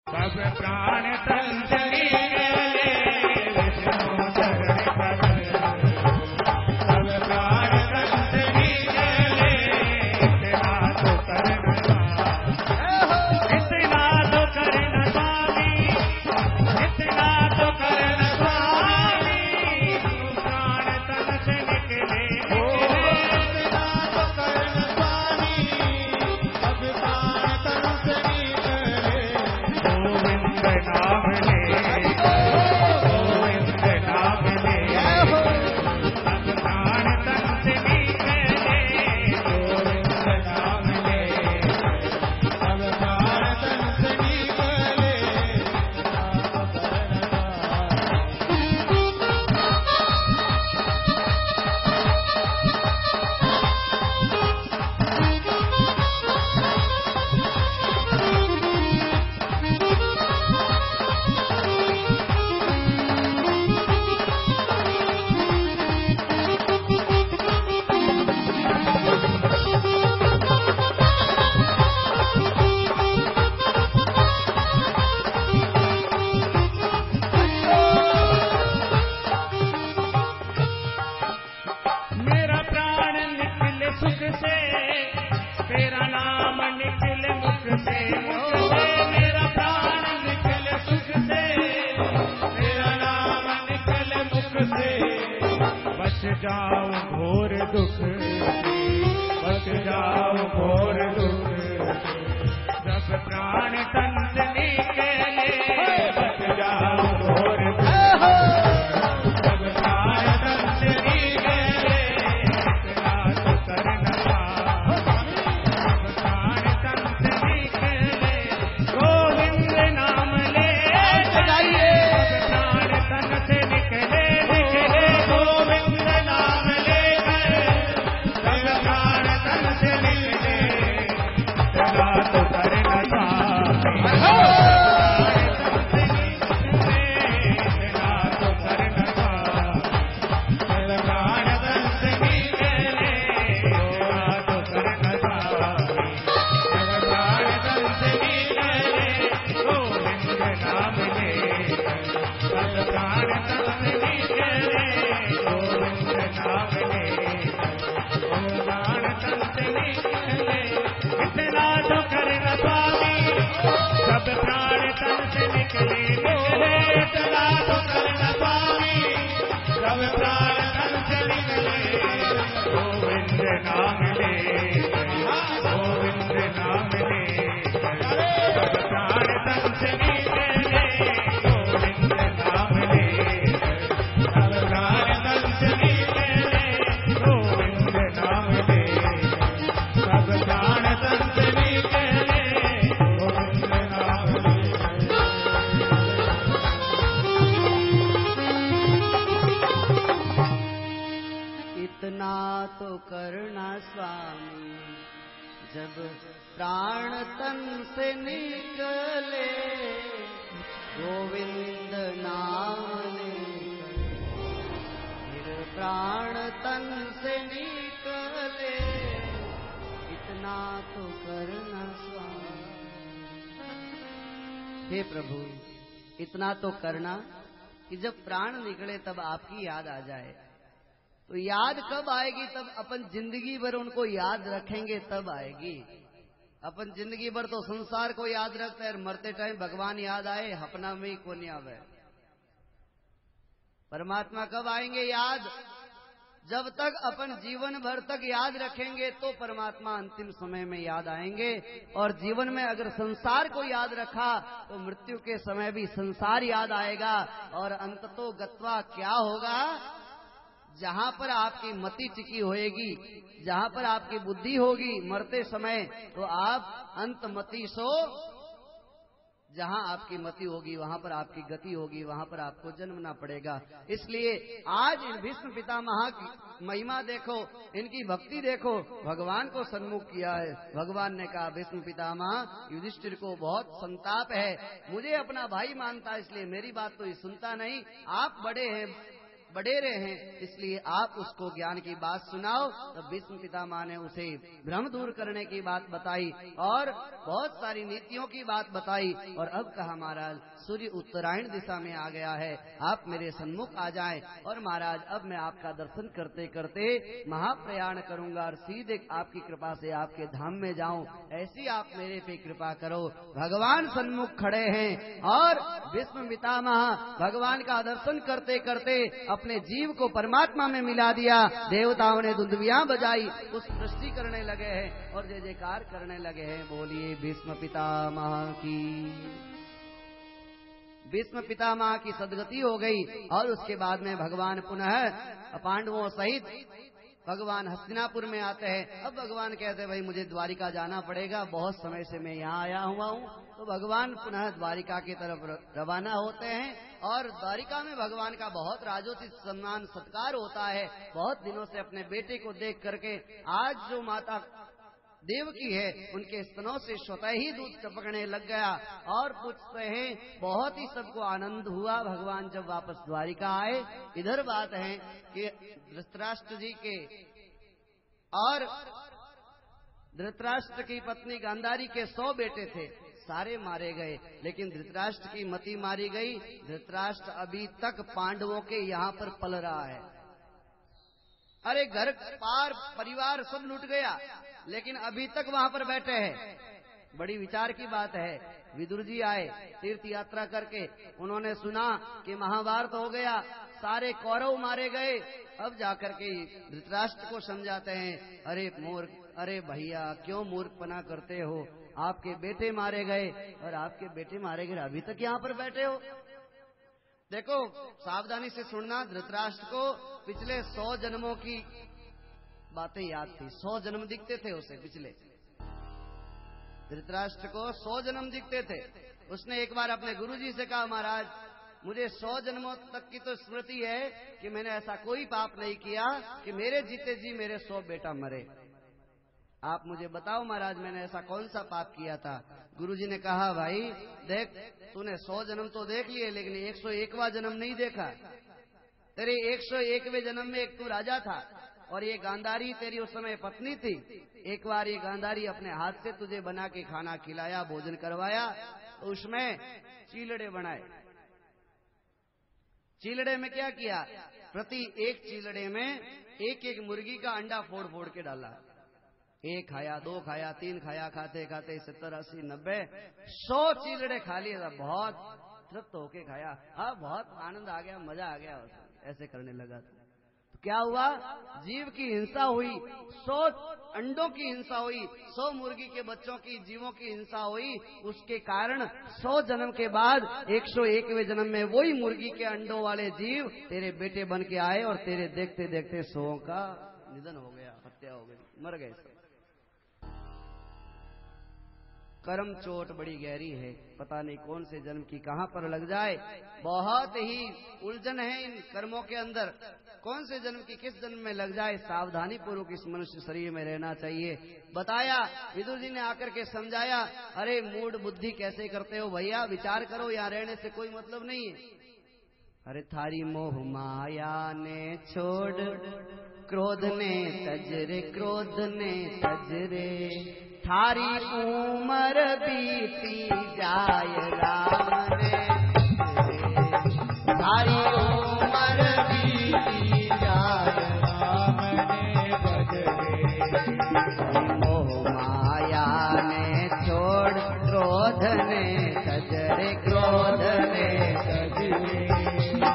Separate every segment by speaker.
Speaker 1: सब प्राण तन से निकले विष्णु चरण कमल। सब प्राण तन से निकले इतना तो करना इतना तो करना स्वामी, इतना तो करना स्वामी। प्राण तन से निकले इतना तो करना स्वामी। सब प्राण तन से निकले गोविंद नाम ले, गोविंद नाम ले। सब प्राण तन से निकले गोविंद नाम ले। सब प्राण तन से निकले मेरा प्राण निकले सुख से, तेरा नाम निकले मुख से। मेरा प्राण निकले सुख से, तेरा नाम निकले मुख से। बच जाओ घोर दुख, बच जाओ घोर दुख। सब प्राण तन से निकले बच जाओ घोर दुख। सब प्राण तन से निकले इतना तो करना सब प्राण तन से निकले गोविंद नाम ले। सब प्राण तन से निकले निकले गोविंद नाम ले। सब प्राण तन से निकले इतना तो करना स्वामी। सब प्राण तन से निकले निकले इतना तो करना स्वामी। सब प्राण तन से निकले गोविंद नाम ले, गोविंद नाम ले। सब प्राण तन से निकले गोविंद नाम ले। सब प्राण तन से निकले गोविंद नाम ले। सब प्राण तन से निकले गोविंद नाम ले।
Speaker 2: इतना तो करना स्वामी, जब प्राण तन से निकले गोविंद नाम लेकर। फिर प्राण तन से निकले इतना तो करना स्वामी। हे प्रभु, इतना तो करना कि जब प्राण निकले तब आपकी याद आ जाए। तो याद कब आएगी? तब अपन जिंदगी भर उनको याद रखेंगे तब आएगी। अपन जिंदगी भर तो संसार को याद रखते हैं, मरते टाइम भगवान याद आए अपना में ही कौन आवे। परमात्मा कब आएंगे याद? जब तक अपन जीवन भर तक याद रखेंगे तो परमात्मा अंतिम समय में याद आएंगे। और जीवन में अगर संसार को याद रखा तो मृत्यु के समय भी संसार याद आएगा। और अंत तो गत्वा क्या होगा? जहां पर आपकी मति टिकी होएगी, जहां पर आपकी बुद्धि होगी मरते समय, तो आप अंत मति सो। जहां आपकी मति होगी वहां पर आपकी गति होगी, वहां पर आपको जन्मना पड़ेगा। इसलिए आज इन भीष्म पितामह की महिमा देखो, इनकी भक्ति देखो। भगवान को सन्मुख किया है। भगवान ने कहा भीष्म पितामह युधिष्ठिर को बहुत संताप है, मुझे अपना भाई मानता है, इसलिए मेरी बात तो ये सुनता नहीं। आप बड़े हैं, बडेरे हैं, इसलिए आप उसको ज्ञान की बात सुनाओ। तो भीष्म पितामह ने उसे भ्रम दूर करने की बात बताई और बहुत सारी नीतियों की बात बताई। और अब कहा महाराज सूर्य उत्तरायण दिशा में आ गया है, आप मेरे सन्मुख आ जाएं और महाराज अब मैं आपका दर्शन करते करते महाप्रयाण करूंगा और सीधे आपकी कृपा से आपके धाम में जाऊं, ऐसी आप मेरे पे कृपा करो। भगवान सन्मुख खड़े हैं और भीष्म पितामह भगवान का दर्शन करते करते अपने जीव को परमात्मा में मिला दिया। देवताओं ने दुंदुभियां बजाई, उस सृष्टि करने लगे हैं और जय जयकार करने लगे हैं। बोलिए भीष्म पितामह की। भीष्म पितामह की सदगति हो गई और उसके बाद में भगवान पुनः पांडवों सहित भगवान हस्तिनापुर में आते हैं। अब भगवान कहते हैं भाई मुझे द्वारिका जाना पड़ेगा, बहुत समय से मैं यहाँ आया हुआ हूँ। तो भगवान पुनः द्वारिका की तरफ रवाना होते हैं और द्वारिका में भगवान का बहुत राजोचित सम्मान सत्कार होता है। बहुत दिनों से अपने बेटे को देख करके आज जो माता देवकी है उनके स्तनों से स्वतः ही दूध टपकने लग गया और पूछते हैं बहुत ही सबको आनंद हुआ। भगवान जब वापस द्वारिका आए, इधर बात है कि धृतराष्ट्र जी के और धृतराष्ट्र की पत्नी गांधारी के 100 बेटे थे, सारे मारे गए, लेकिन धृतराष्ट्र की मति मारी गई। धृतराष्ट्र अभी तक पांडवों के यहाँ पर पल रहा है। अरे घर पार परिवार सब लूट गया, लेकिन अभी तक वहां पर बैठे हैं। बड़ी विचार की बात है। विदुर जी आए तीर्थ यात्रा करके, उन्होंने सुना कि महाभारत हो गया, सारे कौरव मारे गए। अब जाकर के धृतराष्ट्र को समझाते हैं, अरे मूर्ख, अरे भैया क्यों मूर्खपना करते हो, आपके बेटे मारे गए और आपके बेटे मारे गए अभी तक यहाँ पर बैठे हो। देखो सावधानी से सुनना, धृतराष्ट्र को पिछले 100 जन्मों की बातें याद थी। 100 जन्म दिखते थे उसे, पिछले धृतराष्ट्र को 100 जन्म दिखते थे। उसने एक बार अपने गुरुजी से कहा, महाराज मुझे 100 जन्मों तक की तो स्मृति है कि मैंने ऐसा कोई पाप नहीं किया कि मेरे जीते जी मेरे 100 बेटा मरे। आप मुझे बताओ महाराज मैंने ऐसा कौन सा पाप किया था। गुरुजी ने कहा, भाई देख तूने 100 जन्म तो देख लिए, लेकिन 101वां जन्म नहीं देखा। तेरे 101वें जन्म में एक तू राजा था और ये गांधारी तेरी उस समय पत्नी थी। एक बार ये गांधारी अपने हाथ से तुझे बना के खाना खिलाया, भोजन करवाया, तो उसमें चीलड़े बनाए। चीलड़े में क्या किया, प्रति एक चीलड़े में एक एक मुर्गी का अंडा फोड़ फोड़ के डाला। 1 खाया, 2 खाया, 3 खाया, खाते खाते 70, 80, 90, 100 चीलड़े खा लिए। बहुत तृप्त होके खाया। हाँ बहुत आनंद आ गया, मजा आ गया, ऐसे करने लगा। तो क्या हुआ, जीव की हिंसा हुई, 100 अंडों की हिंसा हुई, 100 मुर्गी के बच्चों की, जीवों की हिंसा हुई। उसके कारण 100 जन्म के बाद 101वें जन्म में वही मुर्गी के अंडों वाले जीव तेरे बेटे बन के आए और तेरे देखते देखते 100 का निधन हो गया, हत्या हो गई, मर गए सब। कर्म चोट बड़ी गहरी है, पता नहीं कौन से जन्म की कहां पर लग जाए। बहुत ही उलझन है इन कर्मों के अंदर, कौन से जन्म की किस जन्म में लग जाए। सावधानी पूर्वक इस मनुष्य शरीर में रहना चाहिए। बताया, विदुर जी ने आकर के समझाया, अरे मूड बुद्धि कैसे करते हो भैया, विचार करो, यहाँ रहने से कोई मतलब नहीं है। अरे थारी मोह माया ने छोड़, क्रोध ने तजरे, क्रोध ने तजरे, थारी उम्र बीती जाय राम ने, थारी उम्र बीती जाय राम ने बजरे। मोह माया ने छोड़, क्रोध ने तजरे, क्रोध ने तजरे,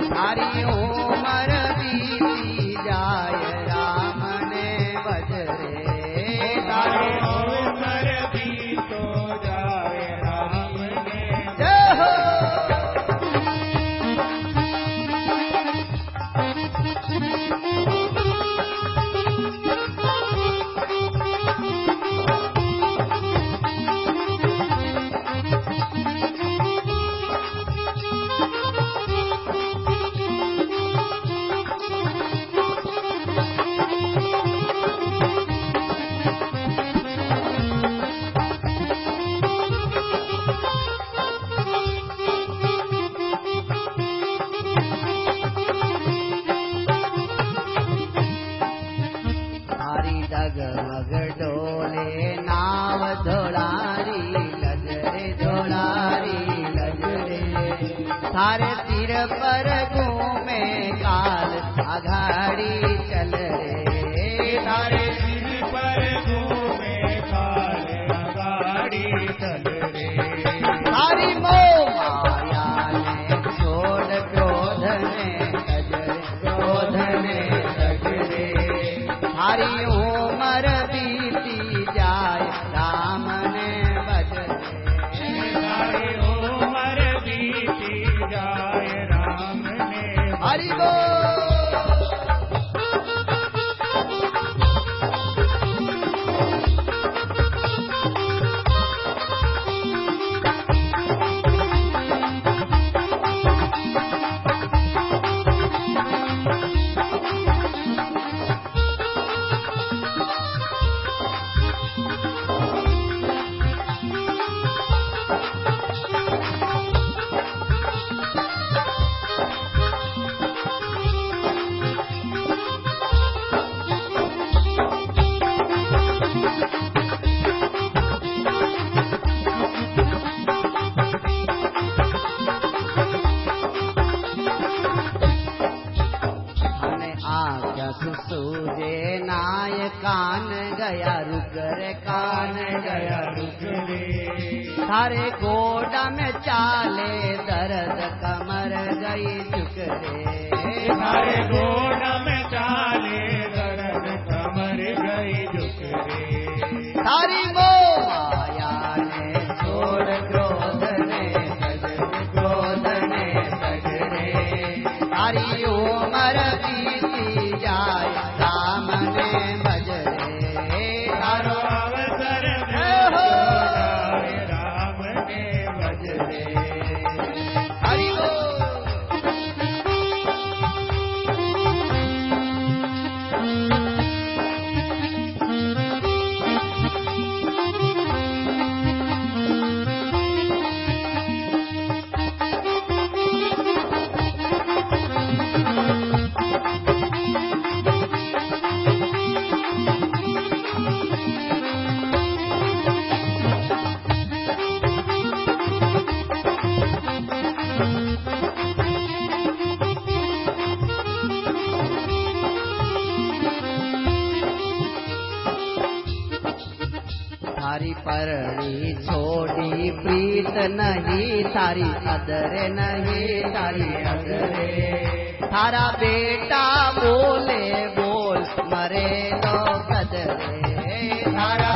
Speaker 2: थारी उम्र बीती जाय राम ने बजरे। थारी थारे सिर पर घूमे काल अघाड़ी चल रे।
Speaker 1: थारे सिर पर घूमे काल अघाड़ी चल रे।
Speaker 2: थारी मोह माया ने छोड़ क्रोध ने सजरे। थारी उमर बीती जाए राम ने बजरे।
Speaker 1: थारी उमर बीती जाए राम ने।
Speaker 2: हरि बोल। सूझे नाय कान गया रुक रे कान गया रुक रे। थारे गोडा में चाले दर्द कमर गई झुक रे।
Speaker 1: थारे गोडा में चाले दर्द कमर गई झुक रे।
Speaker 2: थारी मोह माया ने छोड़ क्रोध ने सजरे। क्रोध ने सजरे। थारी उमर बीती जाए राम ने बजरे।
Speaker 1: थारो अवसर जाए राम ने बजरे।
Speaker 2: हरि बोल। थारी परणी छोड़ी प्रीत नहीं थारी अदरे नहीं थारी अदरे। थारा बेटा बोले बोल मरे लो कदरे।
Speaker 1: थारा